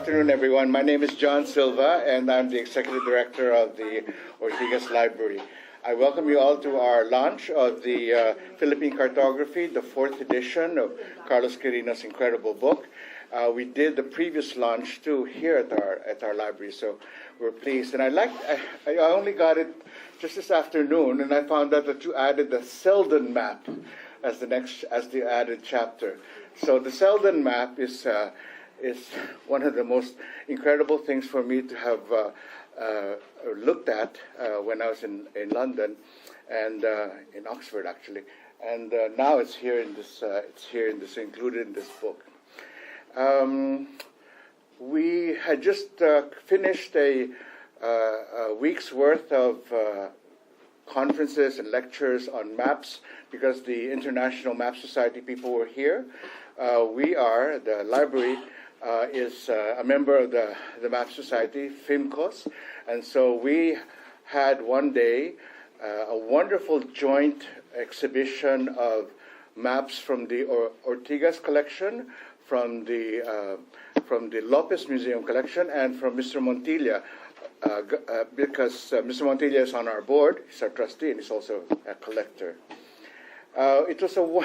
afternoon, everyone. My name is John Silva, and I'm the Executive Director of the Ortigas Library. I welcome you all to our launch of the Philippine Cartography, the 4th edition of Carlos Quirino's incredible book. We did the previous launch too here at our library, so we're pleased. And I only got it just this afternoon, and I found out that you added the Selden map as the added chapter. So the Selden map is one of the most incredible things for me to have looked at when I was in London and in Oxford actually, and now it's here in this. Included in this book. We had just finished a week's worth of conferences and lectures on maps because the International Map Society people were here. The library is a member of the Map Society, FIMCOS, and so we had one day a wonderful joint exhibition of maps from the Ortigas collection, from the Lopez Museum collection, and from Mr. Montilla, because Mr. Montilla is on our board. He's our trustee, and he's also a collector. It was an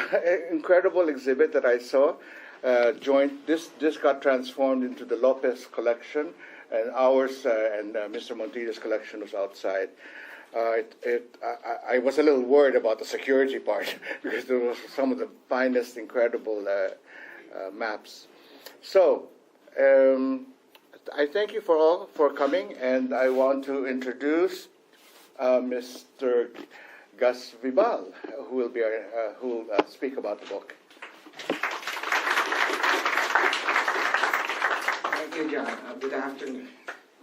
incredible exhibit that I saw. This got transformed into the Lopez collection, and ours and Mr. Montilla's collection was outside. I was a little worried about the security part because there was some of the finest, incredible maps. So I thank you all for coming, and I want to introduce Mr. Gus Vibal, who will speak about the book. Thank you, John. Good afternoon.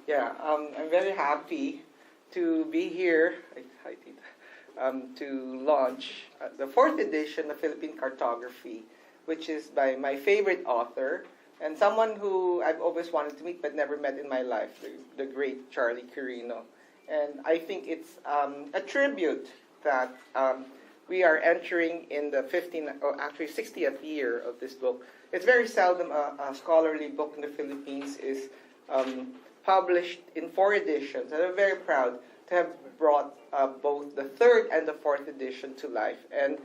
Yeah, I'm very happy to be here to launch the 4th edition of Philippine Cartography, which is by my favorite author and someone who I've always wanted to meet but never met in my life, the great Charlie Quirino. And I think it's a tribute that we are entering in the 60th year of this book. It's very seldom a scholarly book in the Philippines is published in 4 editions, and I'm very proud to have brought both the 3rd and the 4th edition to life. And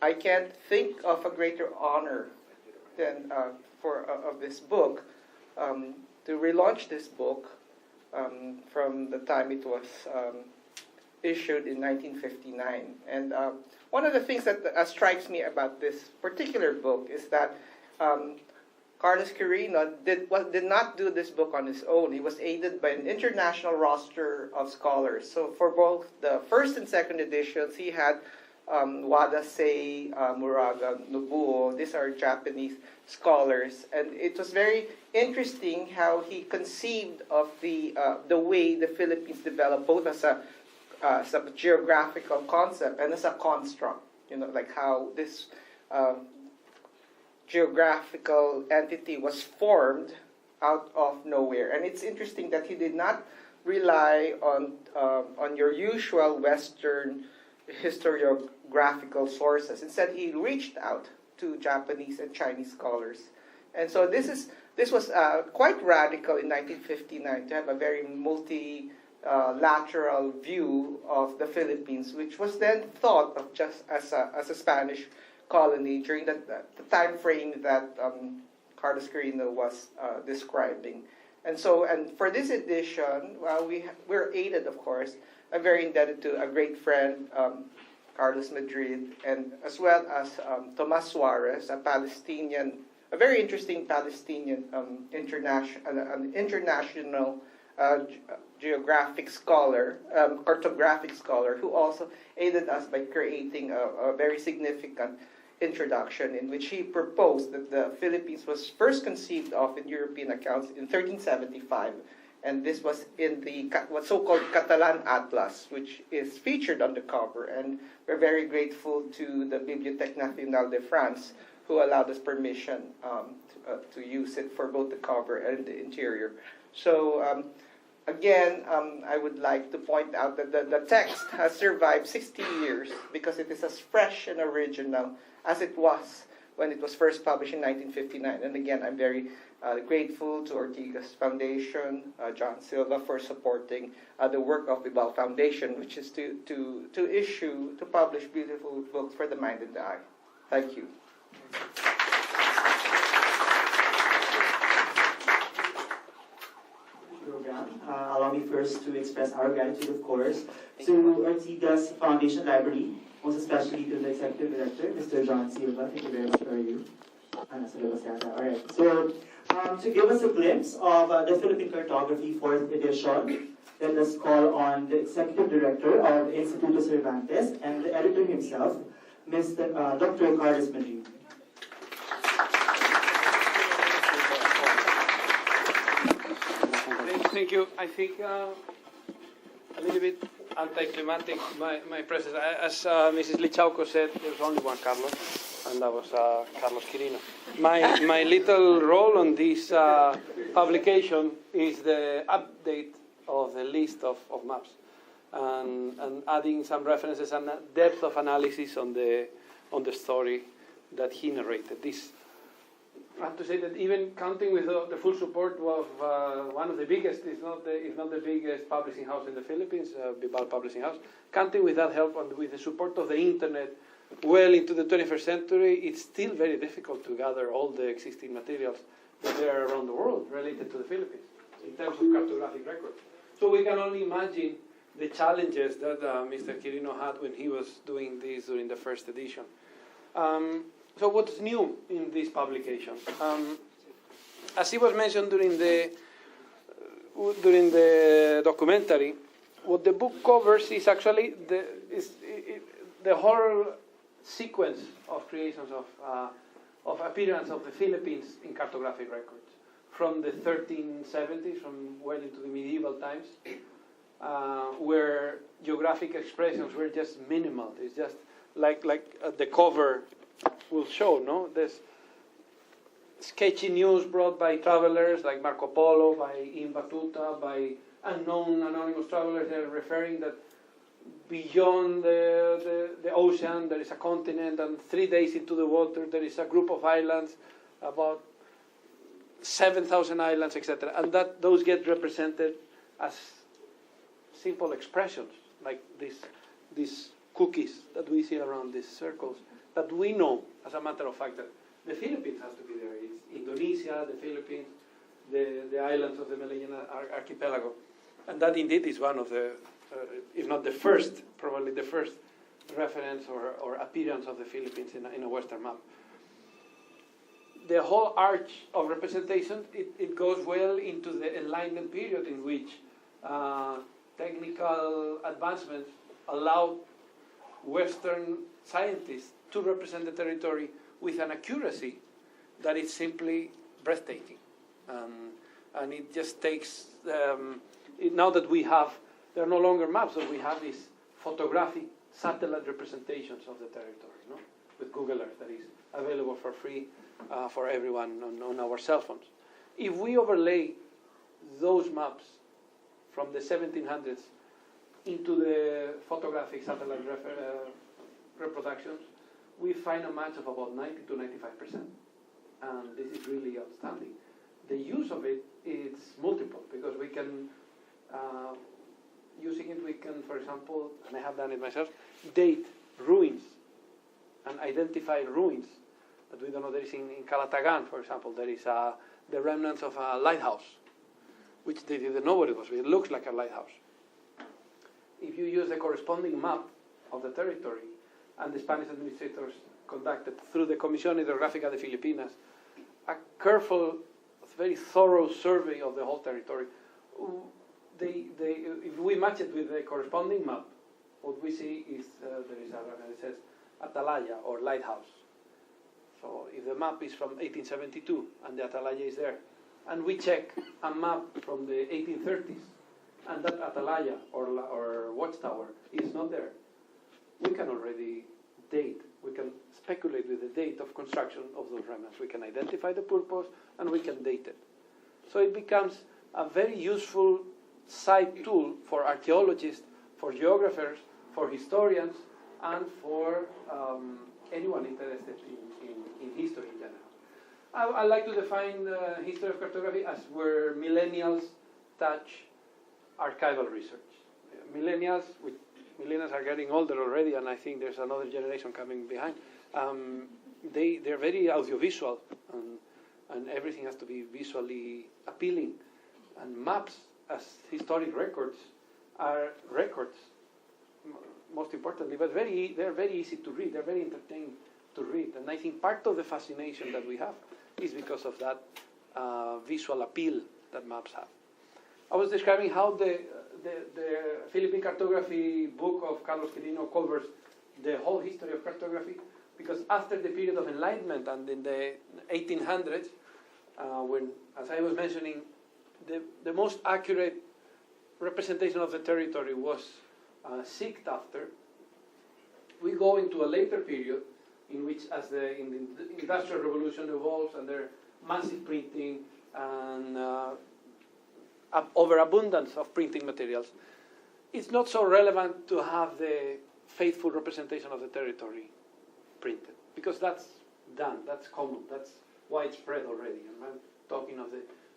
I can't think of a greater honor than of this book to relaunch this book from the time it was issued in 1959. And one of the things that strikes me about this particular book is that Carlos Quirino did not do this book on his own. He was aided by an international roster of scholars. So for both the 1st and 2nd editions, he had Wada Sei, Muraga, Nobuo. These are Japanese scholars. And it was very interesting how he conceived of the way the Philippines developed, both as a geographical concept and as a construct. Like how this geographical entity was formed out of nowhere. And it's interesting that he did not rely on your usual Western historiographical sources. Instead, he reached out to Japanese and Chinese scholars. And so this was quite radical in 1959 to have a very multilateral view of the Philippines, which was then thought of just as a Spanish colony during the time frame that Carlos Quirino was describing. And for this edition, we're aided, of course. I'm very indebted to a great friend, Carlos Madrid, and as well as Tomas Suarez, a very interesting Palestinian international geographic scholar, cartographic scholar, who also aided us by creating a very significant introduction in which he proposed that the Philippines was first conceived of in European accounts in 1375, and this was in the what's so-called Catalan Atlas, which is featured on the cover, and we're very grateful to the Bibliothèque Nationale de France who allowed us permission to use it for both the cover and the interior. So again, I would like to point out that the text has survived 60 years because it is as fresh and original as it was when it was first published in 1959. And again, I'm very grateful to Ortigas Foundation, John Silva, for supporting the work of Vibal Foundation, which is to publish beautiful books for the mind and the eye. Thank you. Allow me first to express our gratitude, of course, to Ortigas Foundation Library, most especially to the Executive Director, Mr. John Silva. Thank you very much for you. All right. So, to give us a glimpse of the Philippine Cartography 4th edition, let us call on the Executive Director of Instituto Cervantes and the editor himself, Mr. Dr. Carlos Madrid. Thank you. I think a little bit anticlimactic, my presence. As Mrs. Lichauco said, there's only one Carlos, and that was Carlos Quirino. My little role on this publication is the update of the list of maps, and adding some references and depth of analysis on the story that he narrated. This, I have to say that even counting with the full support of one of the biggest, if not the biggest publishing house in the Philippines, Vibal Publishing House, counting with that help and with the support of the internet well into the 21st century, it's still very difficult to gather all the existing materials that there are around the world related to the Philippines in terms of cartographic records. So we can only imagine the challenges that Mr. Quirino had when he was doing this during the first edition. So what's new in this publication? As it was mentioned during the documentary, what the book covers is actually the whole sequence of creations of appearance of the Philippines in cartographic records, from the 1370s, from well into the medieval times, where geographic expressions were just minimal. It's just like the cover will show, no? There's sketchy news brought by travelers like Marco Polo, by Ibn Battuta, by unknown anonymous travelers. They're referring that beyond the ocean there is a continent, and 3 days into the water there is a group of islands, about 7,000 islands, etc. And those get represented as simple expressions, like these cookies that we see around these circles, that we know, as a matter of fact, that the Philippines has to be there. It's Indonesia, the Philippines, the islands of the Malayan archipelago. And that indeed is one of the, if not the first, probably the first reference or appearance of the Philippines in a Western map. The whole arch of representation, it goes well into the Enlightenment period, in which technical advancements allowed Western scientists to represent the territory with an accuracy that is simply breathtaking. And it just takes, now that there are no longer maps, but we have these photographic satellite representations of the territory, no? With Google Earth, that is available for free for everyone on our cell phones. If we overlay those maps from the 1700s into the photographic satellite reproductions, we find a match of about 90 to 95%. And this is really outstanding. The use of it is multiple, because we can, using it, we can, for example, and I have done it myself, date ruins and identify ruins that we don't know. There is in Calatagan, for example, there is the remnants of a lighthouse, which they didn't know what it was. It looks like a lighthouse. If you use the corresponding map of the territory, and the Spanish administrators conducted through the Comisión Hidrográfica de Filipinas a careful, very thorough survey of the whole territory, if we match it with the corresponding map, what we see is it says Atalaya or lighthouse. So if the map is from 1872 and the Atalaya is there, and we check a map from the 1830s, and that Atalaya or watchtower is not there, we can already date, we can speculate with the date of construction of those remnants. We can identify the purpose and we can date it. So it becomes a very useful side tool for archaeologists, for geographers, for historians, and for anyone interested in history in general. I like to define the history of cartography as where millennials touch archival research. Millennials are getting older already, and I think there's another generation coming behind. They're very audiovisual, and everything has to be visually appealing. And maps, as historic records, are records, most importantly, but they're very easy to read. They're very entertaining to read. And I think part of the fascination that we have is because of that visual appeal that maps have. I was describing how the Philippine Cartography book of Carlos Quirino covers the whole history of cartography, because after the period of Enlightenment and in the 1800s, when, as I was mentioning, the most accurate representation of the territory was sought after, we go into a later period in which, as the Industrial Revolution evolves and there massive printing and overabundance of printing materials, it's not so relevant to have the faithful representation of the territory printed, because that's done, that's common, that's widespread already. And I'm talking of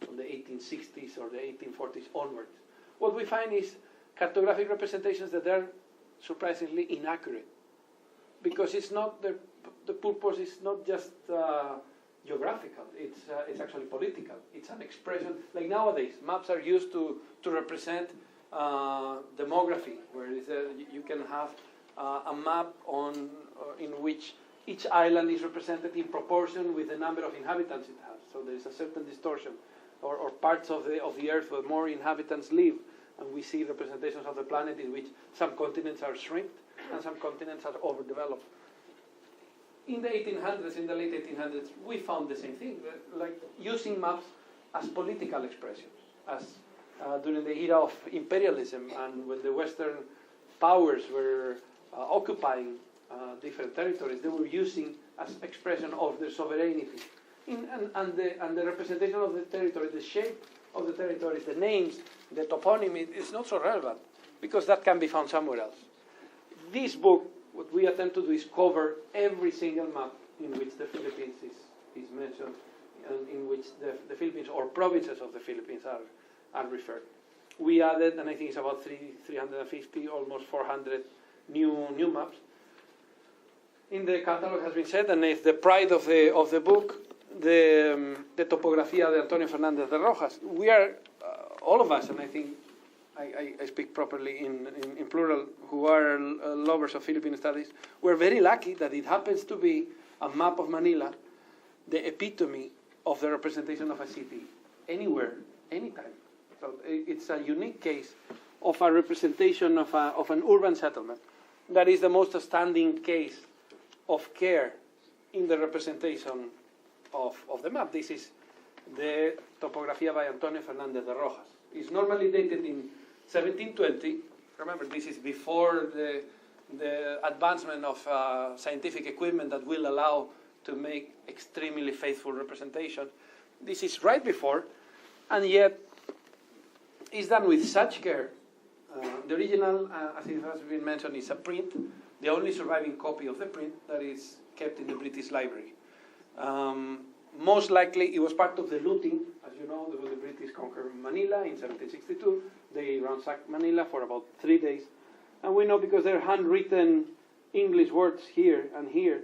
from the 1860s or the 1840s onwards. What we find is cartographic representations that are surprisingly inaccurate, because it's not the purpose is not just geographical, it's actually political. It's an expression, like nowadays, maps are used to represent demography, where you can have a map in which each island is represented in proportion with the number of inhabitants it has. So there is a certain distortion, or parts of the Earth where more inhabitants live, and we see representations of the planet in which some continents are shrinked and some continents are overdeveloped. In the 1800s, in the late 1800s, we found the same thing, like using maps as political expressions, as during the era of imperialism and when the Western powers were occupying different territories, they were using as expression of their sovereignty. And the representation of the territory, the shape of the territories, the names, the toponymy, is not so relevant, because that can be found somewhere else. This book, what we attempt to do is cover every single map in which the Philippines is mentioned, and in which the Philippines or provinces of the Philippines are referred. We added, and I think it's about 350, almost 400 new maps. In the catalog has been said, and it's the pride of the book, the Topografía de Antonio Fernández de Rojas. We are, all of us, and I think I speak properly in plural, who are lovers of Philippine studies, we're very lucky that it happens to be a map of Manila, the epitome of the representation of a city, anywhere, anytime. So it's a unique case of a representation of an urban settlement. That is the most outstanding case of care in the representation of the map. This is the Topografía by Antonio Fernández de Rojas. It's normally dated in 1720. Remember, this is before the advancement of scientific equipment that will allow to make extremely faithful representation. This is right before, and yet it's done with such care. The original, as it has been mentioned, is a print, the only surviving copy of the print that is kept in the British Library. Most likely it was part of the looting. As you know, the British conquered Manila in 1762. They ransacked Manila for about 3 days. And we know because there are handwritten English words here and here,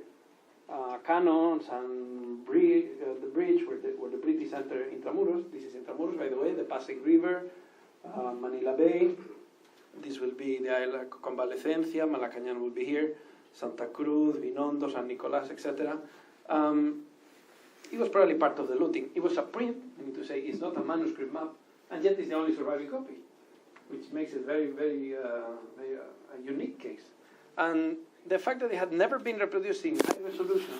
cannons and the bridge where the British enter Intramuros. This is Intramuros, by the way, the Pasig River, Manila Bay. This will be the island Convalescencia, Malacañán will be here, Santa Cruz, Binondo, San Nicolás, etc. It was probably part of the looting. It was a print, I need to say, it's not a manuscript map, and yet it's the only surviving copy, which makes it very, very a unique case. And the fact that it had never been reproduced in high resolution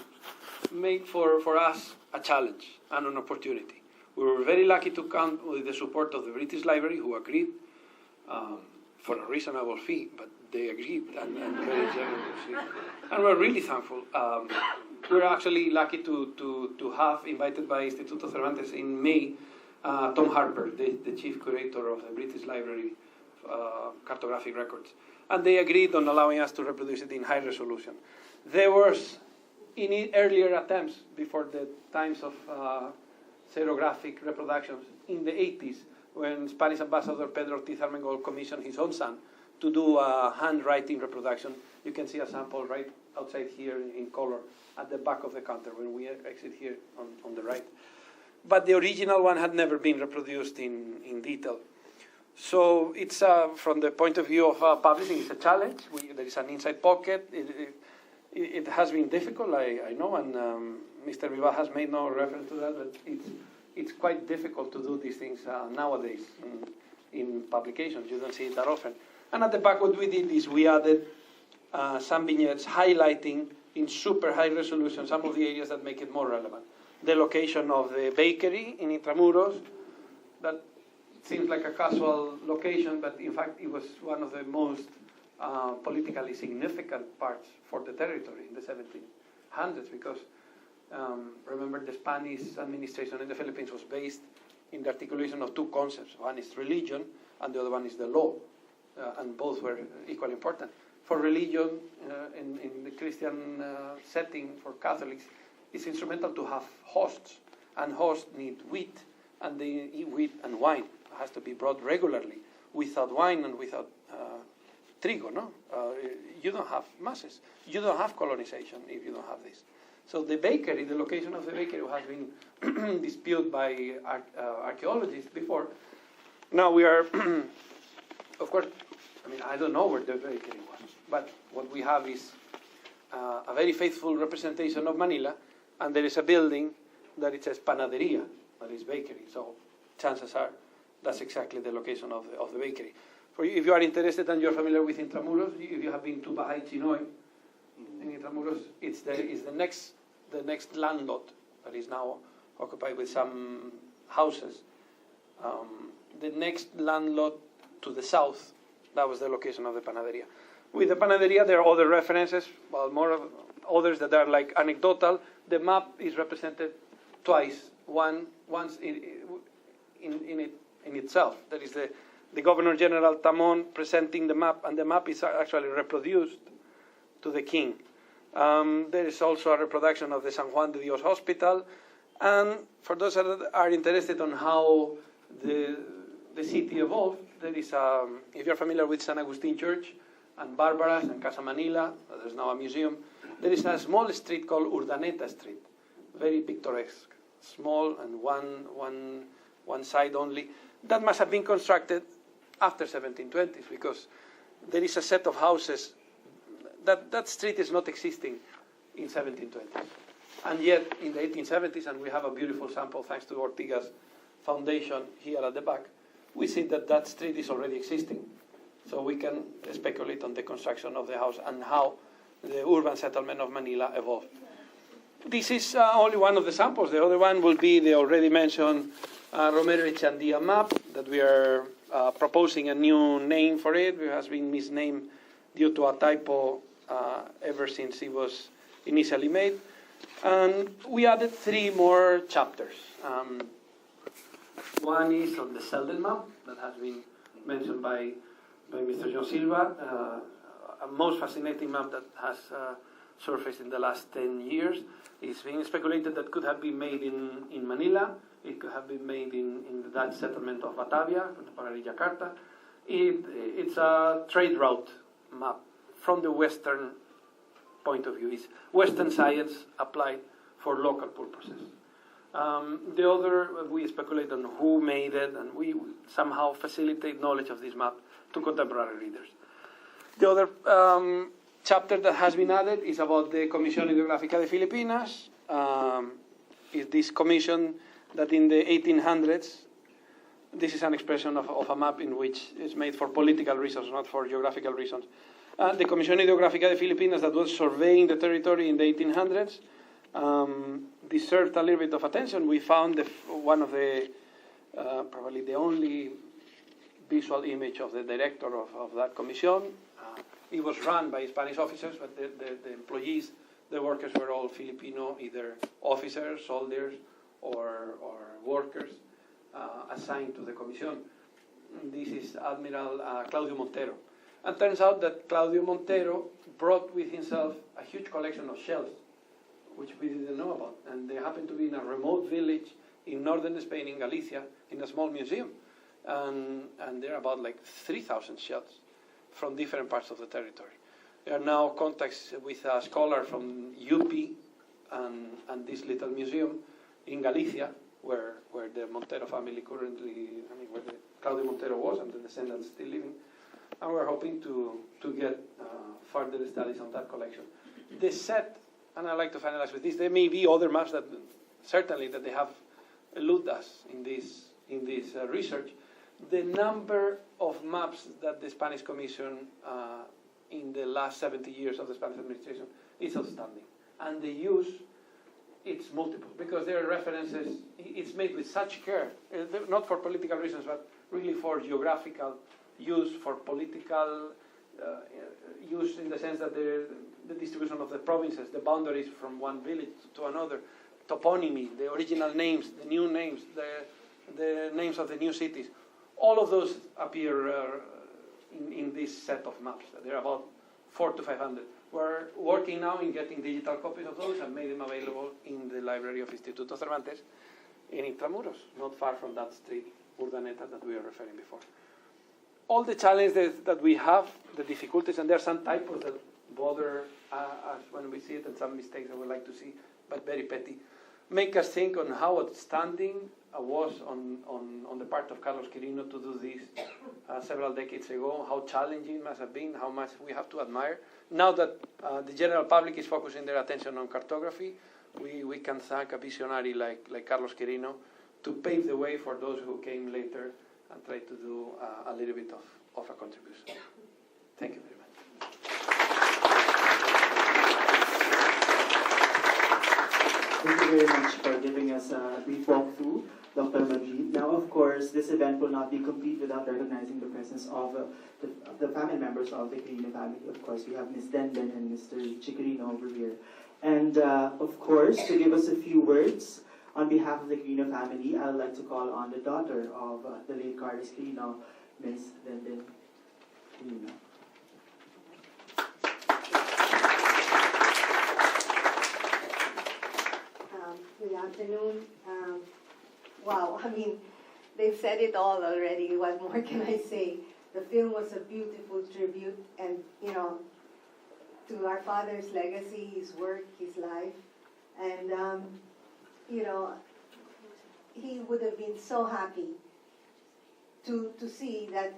made for us a challenge and an opportunity. We were very lucky to count with the support of the British Library, who agreed for a reasonable fee, but they agreed and very generously. And we're really thankful. We're actually lucky to have invited by Instituto Cervantes in May Tom Harper, the chief curator of the British Library cartographic records. And they agreed on allowing us to reproduce it in high resolution. There was in earlier attempts, before the times of xerographic reproductions, in the 80s, when Spanish ambassador Pedro Ortiz Armengol commissioned his own son to do a handwriting reproduction. You can see a sample right outside here in color at the back of the counter when we exit here on the right. But the original one had never been reproduced in detail. So it's, from the point of view of publishing, it's a challenge. There is an inside pocket. It has been difficult, I know, and Mr. Vibal has made no reference to that, but it's quite difficult to do these things nowadays in publications. You don't see it that often. And at the back, what we did is we added some vignettes highlighting in super high resolution some of the areas that make it more relevant. The location of the bakery in Intramuros, that seems like a casual location, but in fact it was one of the most politically significant parts for the territory in the 1700s, because remember, the Spanish administration in the Philippines was based in the articulation of two concepts. One is religion, and the other one is the law, and both were equally important. For religion, in the Christian setting, for Catholics, it's instrumental to have hosts, and hosts need wheat, and they eat wheat and wine. It has to be brought regularly. Without wine and without trigo, no? You don't have masses. You don't have colonization if you don't have this. So the bakery, the location of the bakery has been disputed by archaeologists before. Now we are, of course, I don't know where the bakery was, but what we have is a very faithful representation of Manila, and there is a building that it says panaderia, that is bakery. So chances are that's exactly the location of the bakery. For you, if you are interested and you're familiar with Intramuros, if you have been to Bahay Chinoy in Intramuros, it's the next land lot that is now occupied with some houses. The next land lot to the south, that was the location of the panaderia. With the panaderia, there are other references, well, more of others that are like anecdotal. The map is represented twice. Once in itself. That is the Governor General Tamon presenting the map, and the map is actually reproduced to the king. There is also a reproduction of the San Juan de Dios Hospital, and for those that are interested on how the city evolved, there is if you're familiar with San Agustin Church and Barbara's and Casa Manila, there's now a museum. There is a small street called Urdaneta Street, very picturesque, small and one side only. That must have been constructed after 1720s, because there is a set of houses that street is not existing in 1720s. And yet in the 1870s, and we have a beautiful sample thanks to Ortiga's foundation here at the back, we see that street is already existing. So we can speculate on the construction of the house and how the urban settlement of Manila evolved. This is only one of the samples. The other one will be the already mentioned Romero Echandia map, that we are proposing a new name for it. It has been misnamed due to a typo ever since it was initially made. And we added 3 more chapters. One is on the Selden map that has been mentioned by Mr. John Silva, a most fascinating map that has surfaced in the last 10 years. It's being speculated that could have been made in Manila. It could have been made in the Dutch settlement of Batavia, contemporary Jakarta. It's a trade route map from the Western point of view. It's Western science applied for local purposes. The other, we speculate on who made it, and we somehow facilitate knowledge of this map to contemporary readers. The other chapter that has been added is about the Comisión Hidrográfica de Filipinas. Is this commission that in the 1800s, this is an expression of a map in which it's made for political reasons, not for geographical reasons. The Comisión Hidrográfica de Filipinas that was surveying the territory in the 1800s deserved a little bit of attention. We found one of the, probably the only visual image of the director of that commission. It was run by Spanish officers, but the employees, the workers were all Filipino, either officers, soldiers, or workers assigned to the commission. This is Admiral Claudio Montero. And turns out that Claudio Montero brought with himself a huge collection of shells which we didn't know about. And they happen to be in a remote village in northern Spain, in Galicia, in a small museum. And there are about like 3,000 shells from different parts of the territory. There are now contacts with a scholar from UP and this little museum in Galicia, where the Montero family currently, where the Claudio Montero was and the descendants still living. And we're hoping to get further studies on that collection. The set, and I'd like to finalize with this, there may be other maps that certainly that they have eluded us in this research. The number of maps that the Spanish Commission in the last 70 years of the Spanish administration is outstanding. And the use, it's multiple, because there are references, it's made with such care, not for political reasons, but really for geographical use, for political use in the sense that the distribution of the provinces, the boundaries from one village to another, toponymy, the original names, the new names, the names of the new cities, all of those appear in this set of maps. There are about 400 to 500. We're working now in getting digital copies of those and made them available in the library of Instituto Cervantes in Intramuros, not far from that street, Urdaneta, that we were referring before. All the challenges that we have, the difficulties, and there are some typos that bother us when we see it, and some mistakes I would like to see, but very petty, make us think on how outstanding was on the part of Carlos Quirino to do this several decades ago, how challenging it must have been, how much we have to admire. Now that the general public is focusing their attention on cartography, we can thank a visionary like Carlos Quirino to pave the way for those who came later and try to do a little bit of a contribution. Thank you very much. Thank you very much for giving us a brief walkthrough, Dr. Madrid. Now, of course, this event will not be complete without recognizing the presence of the family members of the Quirino family. Of course, we have Ms. Denden and Mr. Quirino over here. And, of course, to give us a few words on behalf of the Quirino family, I would like to call on the daughter of the late Carlos Quirino, Ms. Denden Quirino. Good afternoon. Wow, I mean, they've said it all already. What more can I say? The film was a beautiful tribute, and to our father's legacy, his work, his life, and he would have been so happy to see that,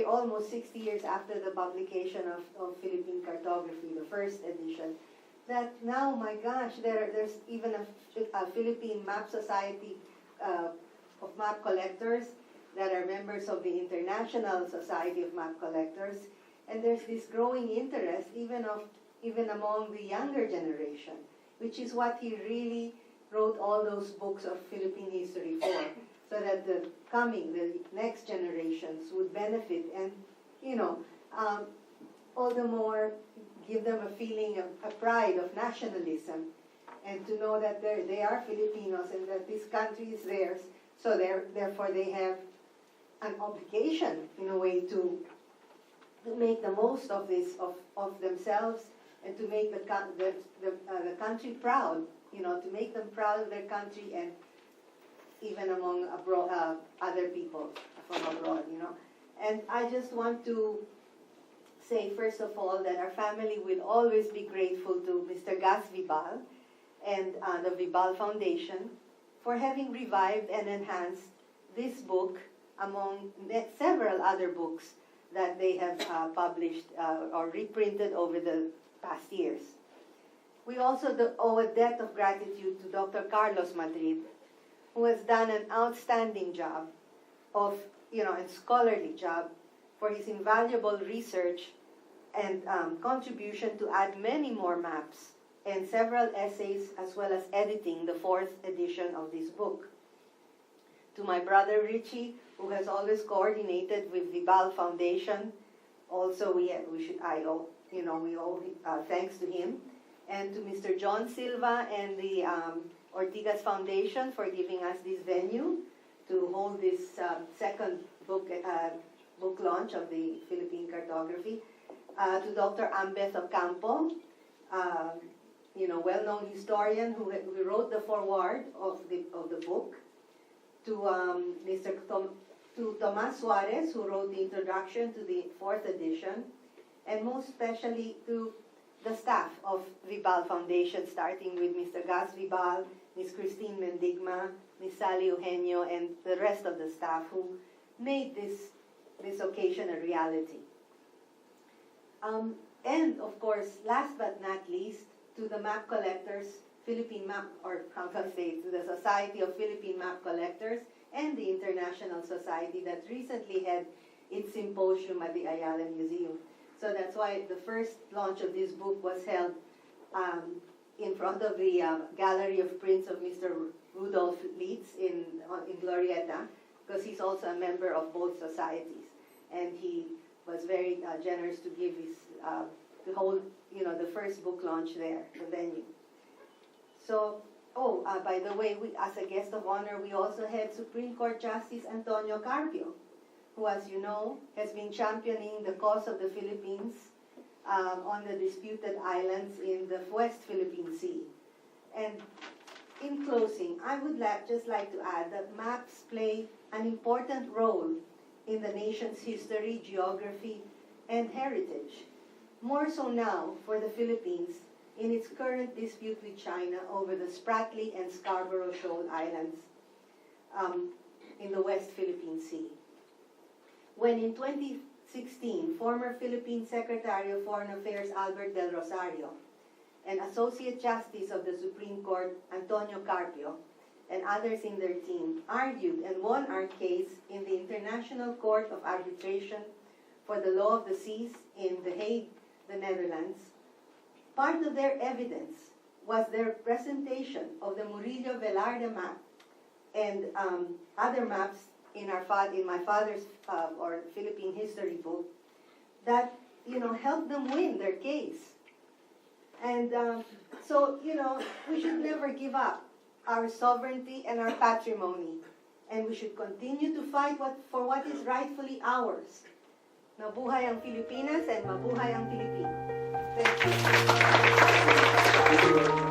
almost 60 years after the publication of Philippine Cartography, the first edition, that now, my gosh, there's even a Philippine Map Society of Map Collectors that are members of the International Society of Map Collectors, and there's this growing interest even among the younger generation, which is what he really wrote all those books of Philippine history for, so that the next generations would benefit and, all the more give them a feeling of a pride of nationalism, and to know that they are Filipinos and that this country is theirs, so therefore they have an obligation, in a way, to make the most of this, of themselves, and to make the country proud, to make them proud of their country, and even among other people from abroad, And I just want to say, first of all, that our family will always be grateful to Mr. Gas Vibal and the Vibal Foundation for having revived and enhanced this book among several other books that they have published or reprinted over the past years. We also owe a debt of gratitude to Dr. Carlos Madrid, who has done an outstanding job and scholarly job for his invaluable research and contribution to add many more maps and several essays, as well as editing the 4th edition of this book. To my brother Richie, who has always coordinated with the Vibal Foundation, also we owe thanks to him, and to Mr. John Silva and the Ortigas Foundation for giving us this venue to hold this second book launch of the Philippine Cartography. To Dr. Ambeth Ocampo, well-known historian who wrote the foreword of the book, to to Tomas Suarez, who wrote the introduction to the 4th edition, and most especially to the staff of Vibal Foundation, starting with Mr. Gas Vibal, Ms. Christine Mendigma, Ms. Sally Eugenio, and the rest of the staff who made this occasion a reality. And of course, last but not least, to the map collectors, Philippine Map, or how can I say, to the Society of Philippine Map Collectors and the International Society that recently had its symposium at the Ayala Museum. So that's why the first launch of this book was held in front of the Gallery of Prints of Mr. Rudolf Leitz in Glorieta, because he's also a member of both societies. And he was very generous to give his, to hold, the first book launch there, the venue. So, by the way, as a guest of honor, we also had Supreme Court Justice Antonio Carpio, who, as you know, has been championing the cause of the Philippines on the disputed islands in the West Philippine Sea. And in closing, I would just like to add that maps play an important role in the nation's history, geography, and heritage. More so now for the Philippines in its current dispute with China over the Spratly and Scarborough Shoal Islands in the West Philippine Sea. When in 2016, former Philippine Secretary of Foreign Affairs Albert Del Rosario and Associate Justice of the Supreme Court Antonio Carpio and others in their team argued and won our case in the International Court of Arbitration for the Law of the Seas in The Hague, the Netherlands, part of their evidence was their presentation of the Murillo Velarde map and other maps in my father's or Philippine history book that helped them win their case. And so we should never give up our sovereignty and our patrimony, and we should continue to fight for what is rightfully ours. Mabuhay ang Pilipinas and mabuhay ang Pilipino. Thank you.